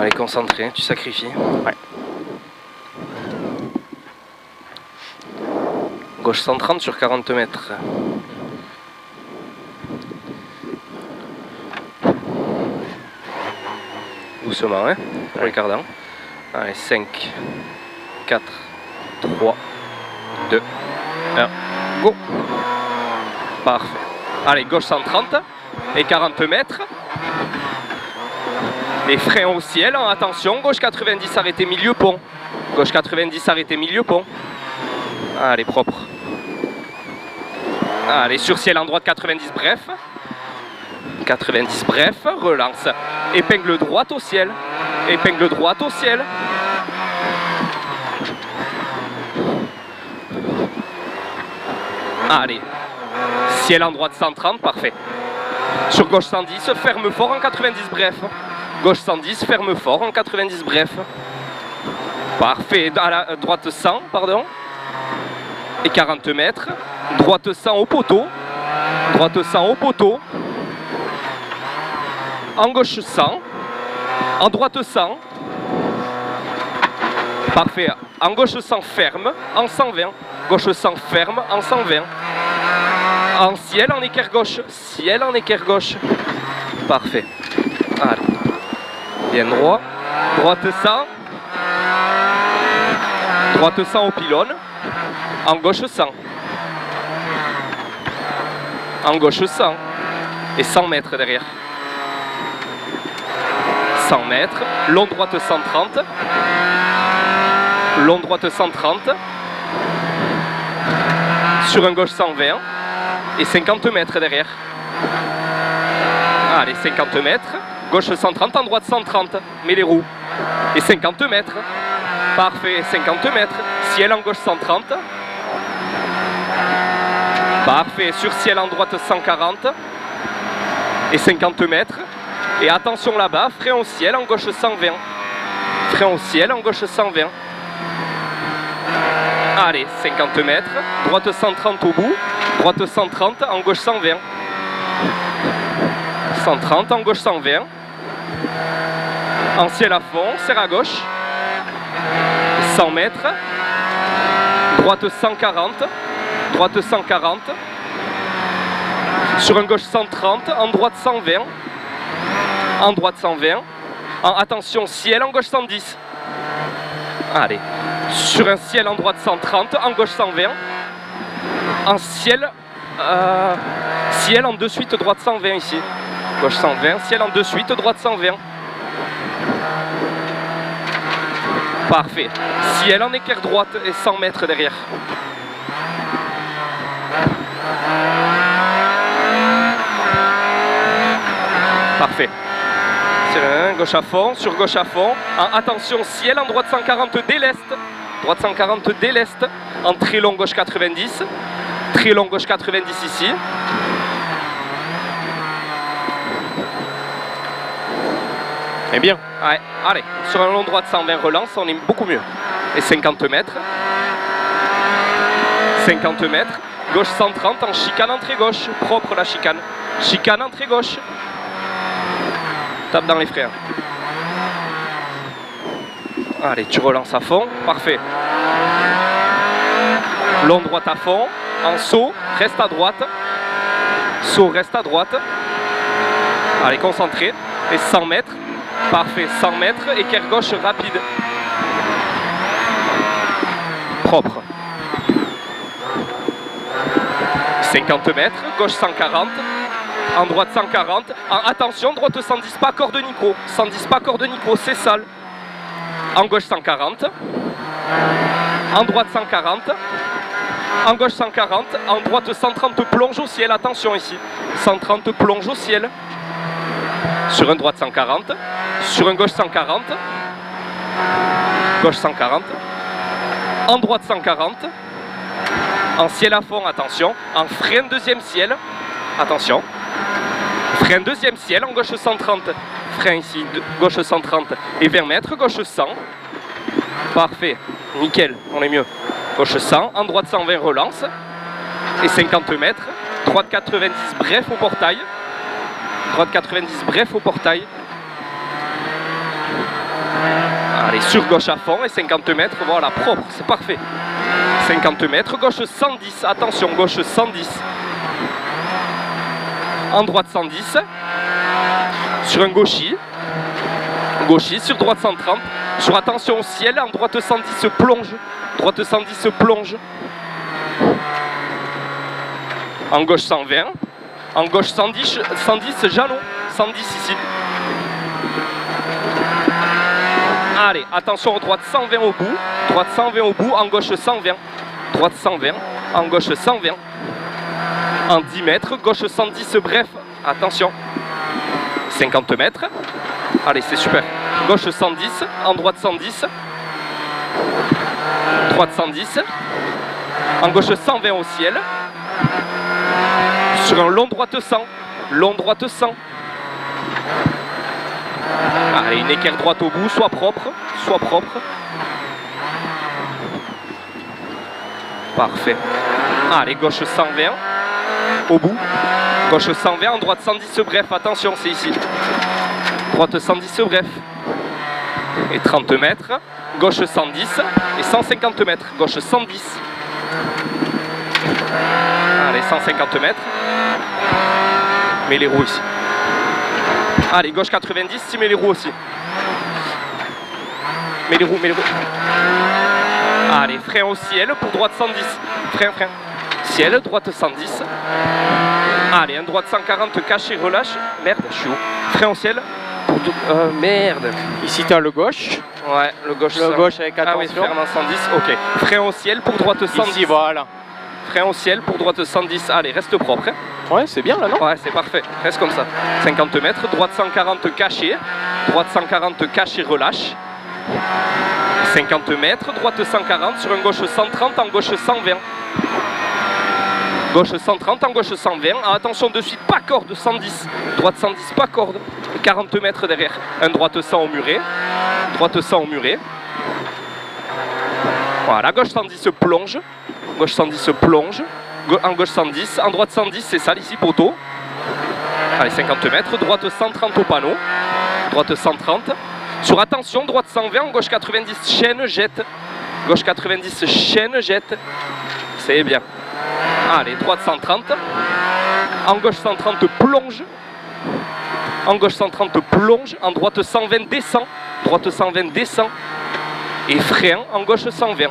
Allez, concentré, tu sacrifies. Ouais. Gauche 130 sur 40 mètres. Doucement, hein, pour les cardans. Allez, 5, 4, 3, 2, 1, go. Parfait. Allez, gauche 130 et 40 mètres. Les freins au ciel, attention, gauche 90, arrêtez milieu pont. Gauche 90, arrêtez milieu pont. Allez, propre. Allez, sur ciel en droite 90, bref. 90, bref, relance. Épingle droite au ciel. Épingle droite au ciel. Allez. Ciel en droite 130, parfait. Sur gauche 110, ferme fort en 90, bref. Gauche 110, ferme fort en 90, bref. Parfait. À la droite 100, pardon. Et 40 mètres. Droite 100 au poteau. Droite 100 au poteau. En gauche 100. En droite 100. Parfait. En gauche 100 ferme. En 120. Gauche 100 ferme. En 120. En ciel en équerre gauche. Ciel en équerre gauche. Parfait. Allez. Bien droit. Droite 100. Droite 100 au pylône. En gauche 100. En gauche 100. Et 100 mètres derrière. 100 mètres. Long droite 130. Long droite 130. Sur un gauche 120. Et 50 mètres derrière. Allez, 50 mètres. Gauche 130, en droite 130. Mets les roues. Et 50 mètres. Parfait, 50 mètres. Ciel en gauche 130. Parfait, sur ciel en droite 140. Et 50 mètres. Et attention là-bas, frein au ciel en gauche 120. Frein au ciel en gauche 120. Allez, 50 mètres. Droite 130 au bout. Droite 130, en gauche 120. 130, en gauche 120. En ciel à fond, serre à gauche. 100 mètres. Droite 140. Droite 140. Sur un gauche 130, en droite 120. En droite 120. Attention, ciel en gauche 110. Allez. Sur un ciel en droite 130, en gauche 120. En ciel, ciel en de suite, droite 120 ici. Gauche 120, ciel en de suite, droite 120. Parfait. Ciel en équerre droite et 100 mètres derrière. Parfait. Gauche à fond, sur gauche à fond. Attention, ciel en droite 140 dès l'est. Droite 140 dès l'est. En très long gauche 90. Très long gauche 90 ici. Eh bien, ouais, allez, sur un long droite 120 relance, on est beaucoup mieux. Et 50 mètres. 50 mètres. Gauche 130 en chicane entrée gauche. Propre la chicane. Chicane entrée gauche. Tape dans les freins. Allez, tu relances à fond. Parfait. Long droite à fond. En saut, reste à droite. Saut, reste à droite. Allez, concentré. Et 100 mètres. Parfait, 100 mètres. Équerre gauche rapide. Propre. 50 mètres. Gauche 140. En droite 140. Attention, droite 110, pas corde nitro. 110, pas corde nitro, c'est sale. En gauche 140. En droite 140. En gauche 140. En droite 130, plonge au ciel. Attention ici. 130, plonge au ciel. Sur un droite 140. Sur un gauche 140. Gauche 140. En droite 140. En ciel à fond, attention. En frein deuxième ciel. Attention. Frein deuxième ciel en gauche 130. Frein ici, gauche 130 et 20 mètres, gauche 100. Parfait, nickel, on est mieux. Gauche 100, en droite 120 relance. Et 50 mètres. Droite 90, bref au portail. Droite 90, bref au portail. Allez, sur gauche à fond et 50 mètres, voilà, propre, c'est parfait. 50 mètres, gauche 110, attention, gauche 110. En droite 110. Sur un gauchis. Gauchis, sur droite 130. Sur attention au ciel, en droite 110 plonge. Droite 110 plonge. En gauche 120. En gauche 110 jalon. 110 ici. Allez, attention, droite 120 au bout. Droite 120 au bout, en gauche 120. Droite 120, en gauche 120. En 10 mètres, gauche 110, bref, attention. 50 mètres. Allez, c'est super. Gauche 110, en droite 110. Droite 110. En gauche 120 au ciel. Sur un long droite 100. Long droite 100. Allez, une équerre droite au bout, soit propre, soit propre. Parfait. Allez, gauche 120, au bout. Gauche 120, en droite 110, bref, attention, c'est ici. Droite 110, bref. Et 30 mètres. Gauche 110 et 150 mètres. Gauche 110. Allez, 150 mètres. Mets les roues ici. Allez, gauche 90, tu mets les roues aussi. Mets les roues, mets les roues. Allez, frein au ciel pour droite 110. Frein, frein. Ciel, droite 110. Allez, un droite 140, caché, relâche. Merde, je suis où? Frein au ciel. Pour merde. Ici, tu as le gauche. Ouais, le gauche. Le gauche avec attention. Ah oui, frein en 110, ok. Frein au ciel pour droite 110. Ici, voilà. Frein au ciel pour droite 110. Allez, reste propre. Hein. Ouais, c'est bien là, non? Ouais, c'est parfait. Reste comme ça. 50 mètres, droite 140 caché. Droite 140 caché, relâche. 50 mètres, droite 140 sur un gauche 130, en gauche 120. Gauche 130, en gauche 120. Ah, attention de suite, pas corde, 110. Droite 110, pas corde. 40 mètres derrière. Un droite 100 au muret. Droite 100 au muret. Voilà, gauche 110 plonge. Gauche 110 plonge. En gauche 110. En droite 110, c'est ça ici, poteau. Allez, 50 mètres. Droite 130 au panneau. Droite 130. Sur attention, droite 120, en gauche 90, chaîne, jette. Gauche 90, chaîne, jette. C'est bien. Allez, droite 130. En gauche 130, plonge. En gauche 130, plonge. En droite 120, descend. Droite 120, descend. Et frein en gauche 120.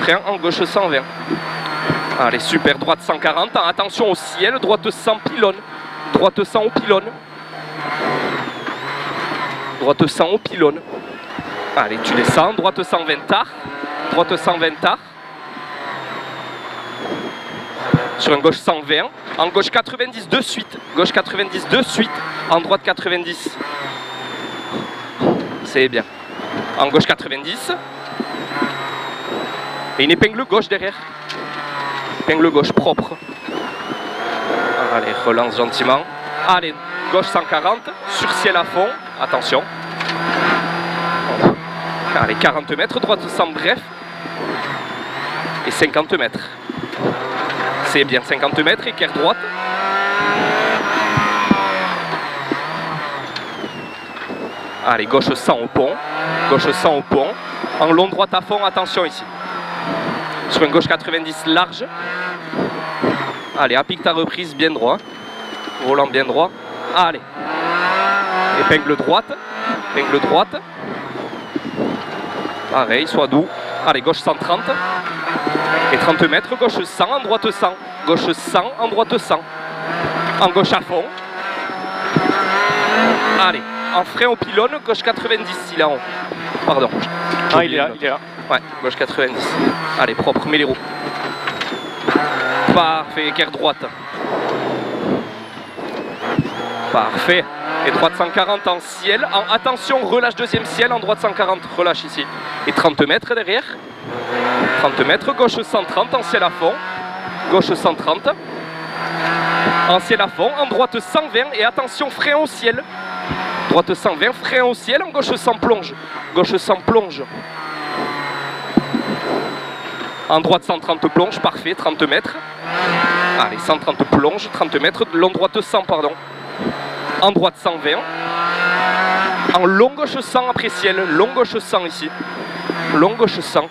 Frein en gauche 120. Allez, super. Droite 140. Attention au ciel. Droite 100, pylône. Droite 100 au pylône. Droite 100 au pylône. Allez, tu descends. Droite 120 tard. Droite 120 tard. Sur un gauche 120. En gauche 90 de suite. Gauche 90 de suite. En droite 90. C'est bien. En gauche 90. Et une épingle gauche derrière. Épingle gauche propre. Allez, relance gentiment. Allez, gauche 140. Sur ciel à fond. Attention. Allez, 40 mètres. Droite 100 bref. Et 50 mètres. C'est bien. 50 mètres. Équerre droite. Allez, gauche 100 au pont. Gauche 100 au pont. En long droite à fond. Attention ici. Sur une gauche 90 large. Allez, applique ta reprise bien droit. Volant bien droit. Allez. Épingle droite. Épingle droite. Pareil, sois doux. Allez, gauche 130. Et 30 mètres, gauche 100, en droite 100. Gauche 100, en droite 100. En gauche à fond. Allez, en frein au pylône, gauche 90, il est en haut. Pardon. Ah, il est là, il est là. Ouais, gauche 90. Allez, propre, mets les roues. Parfait, équerre droite. Parfait. Et droite 140 en ciel. Attention, relâche deuxième ciel, en droite 140, relâche ici. Et 30 mètres derrière. 30 mètres, gauche 130 en ciel à fond. Gauche 130. En ciel à fond, en droite 120 et attention, frein au ciel. Droite 120, frein au ciel, en gauche 100 plonge. Gauche 100 plonge. En droite 130 plonge, parfait, 30 mètres. Allez, 130 plonge, 30 mètres, long droite 100, pardon. En droite 120. En long gauche 100 après ciel. Long gauche 100 ici. Long gauche 100.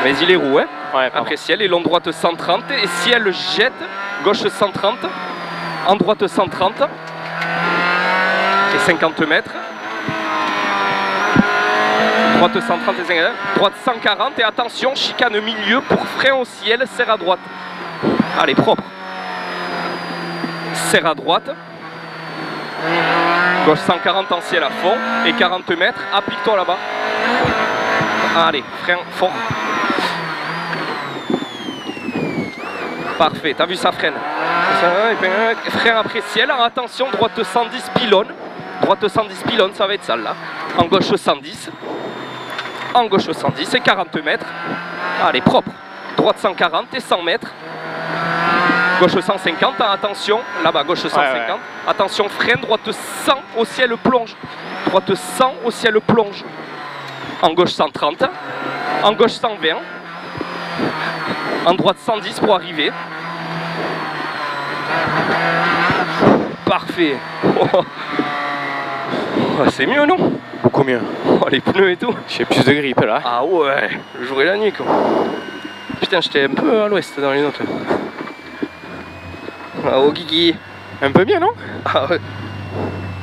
Mais il est roux, hein. Ouais, après ciel et long droite 130. Et ciel jette. Gauche 130. En droite 130. Et 50 mètres. Droite 130 et 50. Droite 140. Et attention, chicane milieu pour frein au ciel. Serre à droite. Allez, propre. Serre à droite. Gauche 140 en ciel à fond. Et 40 mètres. Applique-toi là-bas. Allez, frein fort. Parfait, t'as vu ça freine. Frein après ciel. Alors attention, droite 110 pylône. Droite 110 pylône, ça va être ça là. En gauche 110. En gauche 110 et 40 mètres. Allez, propre. Droite 140 et 100 mètres. Gauche 150, attention, là-bas, gauche 150. Ouais, ouais. Attention, frein, droite 100 au ciel plonge. Droite 100 au ciel plonge. En gauche 130. En gauche 120. En droite 110 pour arriver. Parfait. Oh, c'est mieux, non? Beaucoup mieux. Oh, les pneus et tout. J'ai plus de grippe là. Ah ouais, le jour et la nuit quoi. Putain, j'étais un peu à l'ouest dans les notes. Ah oh Guigui. Un peu bien, non? Ah ouais.